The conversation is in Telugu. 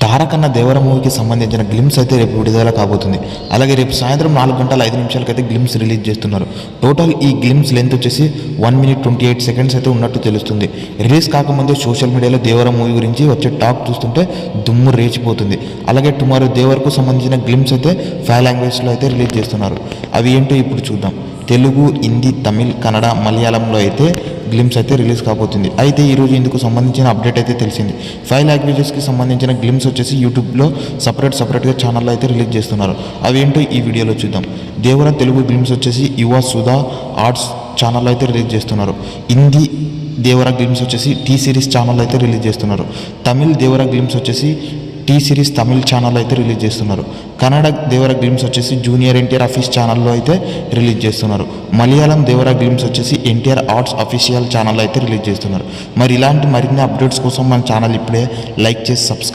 తారకన్న దేవర మూవీకి సంబంధించిన గ్లిమ్స్ అయితే రేపు విడుదల కాబోతుంది. అలాగే రేపు సాయంత్రం 4:05 అయితే గ్లిమ్స్ రిలీజ్ చేస్తున్నారు. టోటల్ ఈ గ్లిమ్స్ లెంత్ వచ్చేసి 1 minute 28 seconds అయితే ఉన్నట్టు తెలుస్తుంది. రిలీజ్ కాకముందే సోషల్ మీడియాలో దేవర మూవీ గురించి వచ్చే టాక్ చూస్తుంటే దుమ్ము రేచిపోతుంది. అలాగే టుమారో దేవరకు సంబంధించిన గ్లిమ్స్ అయితే 5 languagesలో అయితే రిలీజ్ చేస్తున్నారు. అవి ఏంటో ఇప్పుడు చూద్దాం. తెలుగు, హిందీ, తమిళ్, కన్నడ, మలయాళంలో అయితే గ్లిమ్స్ అయితే రిలీజ్ కాబోతుంది. అయితే ఈరోజు ఇందుకు సంబంధించిన అప్డేట్ అయితే తెలిసింది. 5 languagesకి సంబంధించిన గ్లిమ్స్ వచ్చేసి యూట్యూబ్లో సపరేట్గా ఛానల్లో అయితే రిలీజ్ చేస్తున్నారు. అవేంటో ఈ వీడియోలో చూద్దాం. దేవర తెలుగు గ్లిమ్స్ వచ్చేసి యువ సుధా ఆర్ట్స్ ఛానల్లో అయితే రిలీజ్ చేస్తున్నారు. హిందీ దేవర గ్లిమ్స్ వచ్చేసి టీ సిరీస్ ఛానల్లో అయితే రిలీజ్ చేస్తున్నారు. తమిళ్ దేవర గ్లిమ్స్ వచ్చేసి టీ సిరీస్ తమిళ్ ఛానల్ అయితే రిలీజ్ చేస్తున్నారు. కన్నడ దేవర గ్లిమ్స్ వచ్చేసి జూనియర్ ఎన్టీఆర్ ఆఫీస్ ఛానల్లో అయితే రిలీజ్ చేస్తున్నారు. మలయాళం దేవర గ్లిమ్స్ వచ్చేసి ఎన్టీఆర్ ఆర్ట్స్ అఫీషియల్ ఛానల్లో అయితే రిలీజ్ చేస్తున్నారు. మరి ఇలాంటి మరిన్ని అప్డేట్స్ కోసం మన ఛానల్ ఇప్పుడే లైక్ చేసి సబ్స్క్రైబ్